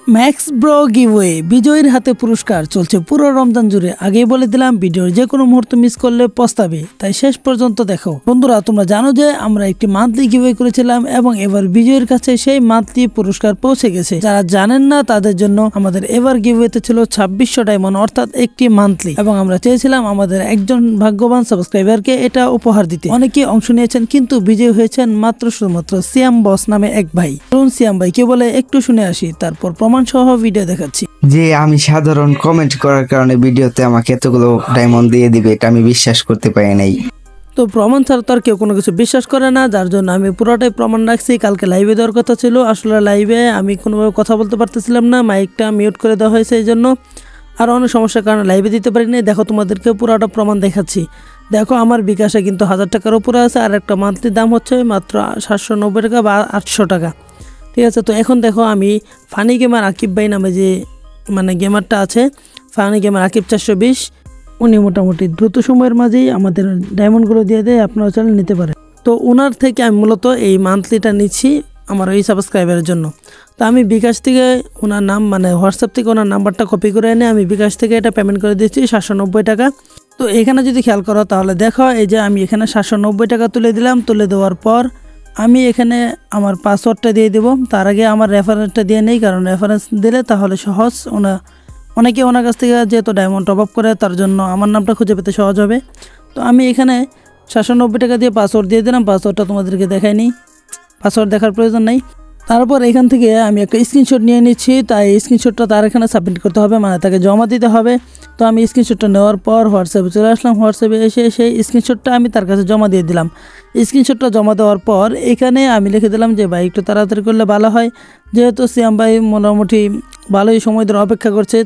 Max bro giveaway বিজয়ীর হাতে পুরস্কার চলছে পুরো রমজান জুড়ে। আগেই বলে দিলাম ভিডিওর যে কোনো মুহূর্ত মিস করলে পস্তাবে, তাই শেষ পর্যন্ত দেখো। বন্ধুরা, তোমরা জানো যে আমরা একটি মান্থলি গিভওয়ে করেছিলাম এবং এবার বিজয়ীর কাছে সেই মান্থলি পুরস্কার পৌঁছে গেছে। যারা জানেন না তাদের জন্য আমাদের এবার গিভওয়েতে ছিল 2600 ডায়মন্ড, অর্থাৎ একটি মান্থলি, এবং আমরা চেয়েছিলাম আমাদের একজন ভাগ্যবান সাবস্ক্রাইবারকে এটা উপহার দিতে। অনেকেই অংশ নিয়েছেন কিন্তু বিজয়ী হয়েছেন শুধুমাত্র সিয়াম বস নামে এক ভাই। সিয়াম ভাই কে বলে একটু শুনে আসি, তারপর প্রমাণ সহ ভিডিও দেখাচ্ছি। যে আমি সাধারণ কমেন্ট করার কারণে ভিডিওতে আমাকে এতগুলো ডায়মন্ড দিয়ে দিবে, এটা আমি বিশ্বাস করতে পারি নাই। তো প্রমাণ ছাড়া তো আর কেউ কোনো কিছু বিশ্বাস করে না, যার জন্য আমি পুরোটাই প্রমাণ রাখছি। কালকে লাইভে দেওয়ার কথা ছিল, আসলে লাইভে আমি কোনোভাবে কথা বলতে পারতেছিলাম না, মাইকটা মিউট করে দেওয়া হয়েছে, এই জন্য আর অনেক সমস্যার কারণে লাইভে দিতে পারিনি। দেখো তোমাদেরকে পুরোটা প্রমাণ দেখাচ্ছি। দেখো আমার বিকাশে কিন্তু 1000 টাকার উপরে আছে, আর একটা মান্থলি দাম হচ্ছে মাত্র 790 টাকা বা 800 টাকা। ঠিক আছে, তো এখন দেখো আমি ফানি গেমার আকিব ভাই নামে যে গেমারটা আছে, ফানি গেমার আকিব 420, উনি মোটামুটি দ্রুত সময়ের মাঝেই আমাদের ডায়মন্ডগুলো দিয়ে দেয়, আপনারা চাইলে নিতে পারেন। তো ওনার থেকে আমি মূলত এই মান্থলিটা নিচ্ছি আমার এই সাবস্ক্রাইবারের জন্য। তো আমি বিকাশ থেকে ওনার নাম হোয়াটসঅ্যাপ থেকে ওনার নাম্বারটা কপি করে এনে আমি বিকাশ থেকে এটা পেমেন্ট করে দিচ্ছি 790 টাকা। তো এখানে যদি খেয়াল করো তাহলে দেখো এই যে আমি এখানে 790 টাকা তুলে দিলাম। তুলে দেওয়ার পর আমি এখানে আমার পাসওয়ার্ডটা দিয়ে দেবো। তার আগে আমার রেফারেন্সটা দিয়ে নেই, কারণ রেফারেন্স দিলে তাহলে সহজ, অনেকে ওনার কাছ থেকে যেহেতু ডায়মন্ড টপ আপ করে তার জন্য আমার নামটা খুঁজে পেতে সহজ হবে। তো আমি এখানে 790 টাকা দিয়ে পাসওয়ার্ড দিয়ে দিলাম। পাসওয়ার্ডটা তোমাদেরকে দেখাইনি, পাসওয়ার্ড দেখার প্রয়োজন নেই। তারপর এখান থেকে আমি একটা স্ক্রিনশট নিয়ে নিচ্ছি, তাই এই স্ক্রিনশটটা তার এখানে সাবমিট করতে হবে, তাকে জমা দিতে হবে। তো আমি স্ক্রিনশটটা নেওয়ার পর হোয়াটসঅ্যাপে চলে আসলাম। হোয়াটসঅ্যাপে এসে সেই স্ক্রিনশটটা আমি তার কাছে জমা দিয়ে দিলাম। স্ক্রিনশটটা জমা দেওয়ার পর এখানে আমি লিখে দিলাম যে ভাই একটু তাড়াতাড়ি করলে ভালো হয়, যেহেতু সিয়াম ভাই মোটামুটি ভালোই সময় ধরে অপেক্ষা করছে।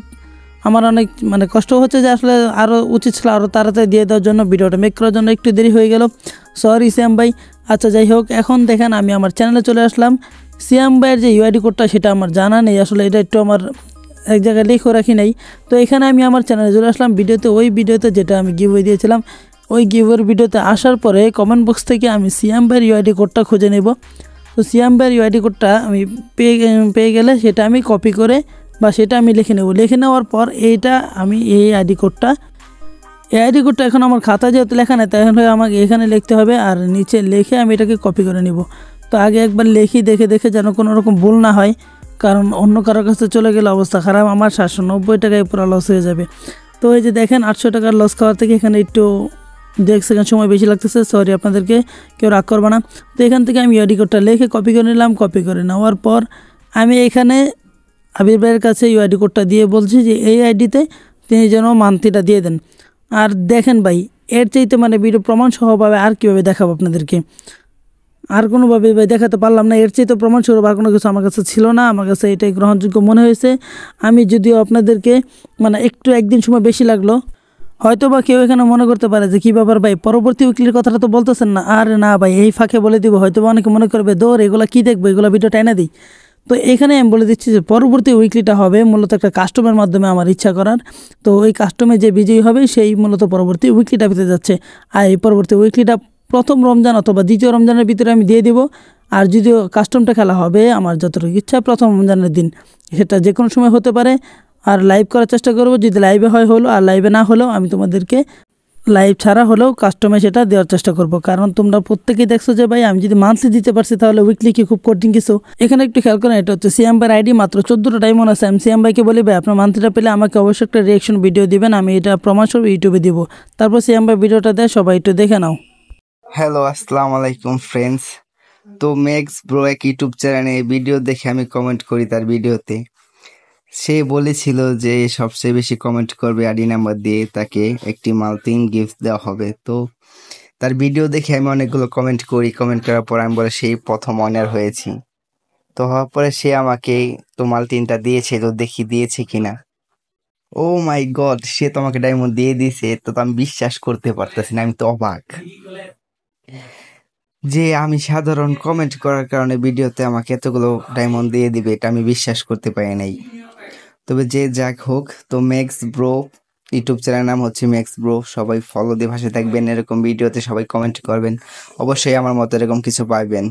আমার অনেক কষ্ট হচ্ছে যে আসলে আরও উচিত ছিল আরও তাড়াতাড়ি দিয়ে দেওয়ার জন্য, ভিডিওটা মেক করার জন্য একটু দেরি হয়ে গেল, সরি সিয়াম ভাই। আচ্ছা যাই হোক, এখন দেখেন আমি আমার চ্যানেলে চলে আসলাম। সিয়াম ভাইয়ের যে ইউআইডি কোডটা সেটা আমার জানা নেই, আসলে এটা একটু আমার এক জায়গায় লিখে রাখি নাই। তো এখানে আমি আমার চ্যানেলে চলে আসলাম। ওই ভিডিওতে যেটা আমি গিভওয়ে দিয়েছিলাম, ওই গিভওয়ের ভিডিওতে আসার পরে কমেন্ট বক্স থেকে আমি সিয়াম ভাইয়ের ইউআইডি কোডটা খুঁজে নেব। তো সিয়াম ভাইয়ের ইউআইডি কোডটা আমি পেয়ে গেলে সেটা আমি কপি করে বা সেটা আমি লিখে নেব। লিখে নেওয়ার পর আমি এই আইডি কোডটা এখন আমার খাতা যেহেতু লেখা নেই, তাহলে আমাকে এখানে লিখতে হবে, আর নিচে লিখে আমি এটাকে কপি করে নিব। তো আগে একবার লিখি, দেখে যেন কোনো রকম ভুল না হয়, কারণ অন্য কারোর কাছে চলে গেলে অবস্থা খারাপ, আমার 790 টাকায় পুরো লস হয়ে যাবে। তো এই যে দেখেন 800 টাকার লস খাওয়ার থেকে এখানে একটু 1 সেকেন্ড সময় বেশি লাগতেছে, সরি আপনাদেরকে, কেউ রাগ করবে না। তো এখান থেকে আমি ইউআইডি কোডটা লিখে কপি করে নিলাম। কপি করে নেওয়ার পর আমি এখানে আবির ভাইয়ের কাছে ইউআইডি কোডটা দিয়ে বলছি যে এই আইডিতে তিনি যেন মান্থলিটা দিয়ে দেন। আর দেখেন ভাই, এর চাইতে ভিডিও প্রমাণ সহভাবে আর কীভাবে দেখাবো আপনাদেরকে, আর কোনোভাবে ভাই দেখাতে পারলাম না। এর চাইতে প্রমাণ স্বরূপ আর কোনো কিছু আমার কাছে ছিল না, আমার কাছে এটাই গ্রহণযোগ্য মনে হয়েছে। আমি যদিও আপনাদেরকে একটু একদিন সময় বেশি লাগলো, হয়তো বা কেউ এখানে মনে করতে পারে যে কী ব্যাপার ভাই, পরবর্তী উইকলির কথাটা তো বলতেছেন না। আর না ভাই, এই ফাঁকে বলে দিব, হয়তো বা অনেকে মনে করবে দৌড় এগুলো কী দেখবো, এগুলো ভিডিও টাইনা দিই। তো এখানে আমি বলে দিচ্ছি যে পরবর্তী উইকলিটা হবে মূলত একটা কাস্টমের মাধ্যমে আমার ইচ্ছা করার। তো ওই কাস্টমে যে বিজয়ী হবে সেই মূলত পরবর্তী উইকলিটা পেতে যাচ্ছে। আর এই পরবর্তী উইকলিটা প্রথম রমজান অথবা দ্বিতীয় রমজানের ভিতরে আমি দিয়ে দিব। আর যদিও কাস্টমটা খেলা হবে আমার যতটুকু ইচ্ছা প্রথম রমজানের দিন, সেটা যে কোনো সময় হতে পারে। আর লাইভ করার চেষ্টা করব, যদি লাইভে হলো, আর লাইভে না হলেও আমি তোমাদেরকে লাইভ ছাড়া হলেও কাস্টমে সেটা দেওয়ার চেষ্টা করব। কারণ তোমরা প্রত্যেকেই দেখছো যে ভাই আমি যদি মান্থলি দিতে পারছি তাহলে উইকলি কি খুব কঠিন কিছু। এখানে একটু খেয়াল করেন, এটা হচ্ছে সিয়াম ভাইয়ের আইডি, মাত্র 14টা ডায়মন্ড আছে। আমি সিয়াম ভাইকে বলি ভাই আপনার মান্থলিটা পেলে আমাকে অবশ্যই একটা রিয়াকশন ভিডিও দিবেন, আমি এটা প্রমাণস্বরূপ ইউটিউবে দিব। তারপর সিয়াম ভাই ভিডিওটা দেয়, সবাই একটু দেখে নাও। হ্যালো, আসসালামু আলাইকুম ফ্রেন্ডস। তো ম্যাক্স ব্রো এক ইউটিউব চ্যানেলে ভিডিও দেখে আমি কমেন্ট করি তার ভিডিওতে। সে বলেছিল যে সবচেয়ে বেশি কমেন্ট করবে আইডি নাম্বার দিয়ে তাকে একটি মাল্টিং গিফট দেওয়া হবে। তো তার ভিডিও দেখে আমি অনেকগুলো কমেন্ট করি, কমেন্ট করার পর আমি বলে সেই প্রথম অনার হয়েছি। তো হওয়ার পরে সে আমাকে তো মাল্টিনটা দিয়েছিল, দেখি দিয়েছে কিনা। ও মাই গড, সে তো আমাকে ডায়মন্ড দিয়ে দিয়েছে। তো আমি বিশ্বাস করতে পারতেছি না, আমি তো অবাক যে আমি সাধারণ কমেন্ট করার কারণে ভিডিওতে আমাকে এতগুলো ডায়মন্ড দিয়ে দিবে, এটা আমি বিশ্বাস করতে পারি নাই। তবে যে যাক হোক, তো ম্যাক্স ব্রো ইউটিউব চ্যানেল নাম হচ্ছে ম্যাক্স ব্রো, সবাই ফলো দিয়ে পাশে থাকবেন, এরকম ভিডিওতে সবাই কমেন্ট করবেন, অবশ্যই আমার মতো এরকম কিছু পাইবেন।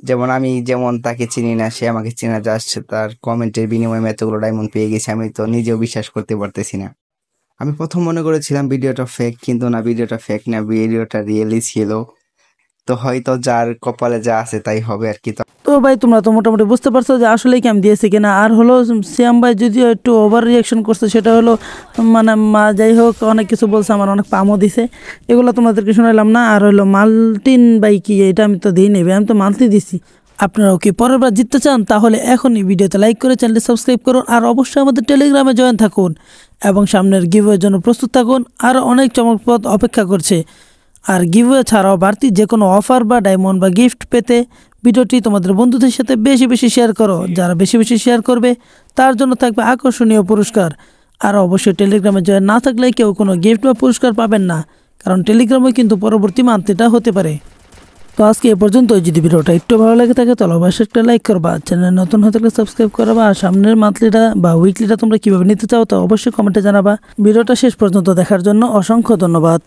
যেমন আমি যেমন তাকে চিনি না, সে আমাকে চেনা, জাস্ট তার কমেন্টের বিনিময়ে আমি এতগুলো ডায়মন্ড পেয়ে গেছি, আমি তো নিজেও বিশ্বাস করতে পারতেছি না। আমি প্রথম মনে করেছিলাম ভিডিওটা ফেক, কিন্তু না, ভিডিওটা ফেক না, ভিডিওটা রিয়েলি ছিল। তো হয়তো যার কপালে যা আছে তাই হবে আর কি। তো ভাই তোমরা তো মোটামুটি বুঝতে পারছো যে আসলেই ক্যাম দিয়েছে কিনা। আর হলো শ্যাম ভাই যদিও একটু ওভার রিয়াকশন করছে, সেটা হলো মানে যাই হোক অনেক কিছু বলছে, আমার অনেক পামও দিছে, এগুলো তোমাদেরকে শোনালাম না। আর হলো মাল্টিন ভাই কি, এটা আমি তো দিই নেবে, আমি তো মাল্টি দিছি। আপনারাও কি পরের বার জিততে চান? তাহলে এখনই ভিডিওতে লাইক করে চ্যানেলটি সাবস্ক্রাইব করুন, আর অবশ্যই আমাদের টেলিগ্রামে জয়েন থাকুন এবং সামনের গিভওয়ের জন্য প্রস্তুত থাকুন। আরও অনেক চমকপ্রদ অপেক্ষা করছে। আর গিভওয়ে ছাড়াও বাড়তি যে কোনো অফার বা ডায়মন্ড বা গিফট পেতে ভিডিওটি তোমাদের বন্ধুদের সাথে বেশি বেশি শেয়ার করো। যারা বেশি বেশি শেয়ার করবে তার জন্য থাকবে আকর্ষণীয় পুরস্কার। আর অবশ্যই টেলিগ্রামে জয়েন না থাকলে কেউ কোনো গিফট বা পুরস্কার পাবেন না, কারণ টেলিগ্রামে কিন্তু পরবর্তী মান্থলিটা হতে পারে। তো আজকে এ পর্যন্ত। যদি ভিডিওটা একটু ভালো লাগে থাকে তাহলে অবশ্যই একটা লাইক করবা, চ্যানেল নতুন হয়ে থাকলে সাবস্ক্রাইব করবা। আর সামনের মান্থলিটা বা উইকলিটা তোমরা কীভাবে নিতে চাও তা অবশ্যই কমেন্টে জানাবা। ভিডিওটা শেষ পর্যন্ত দেখার জন্য অসংখ্য ধন্যবাদ।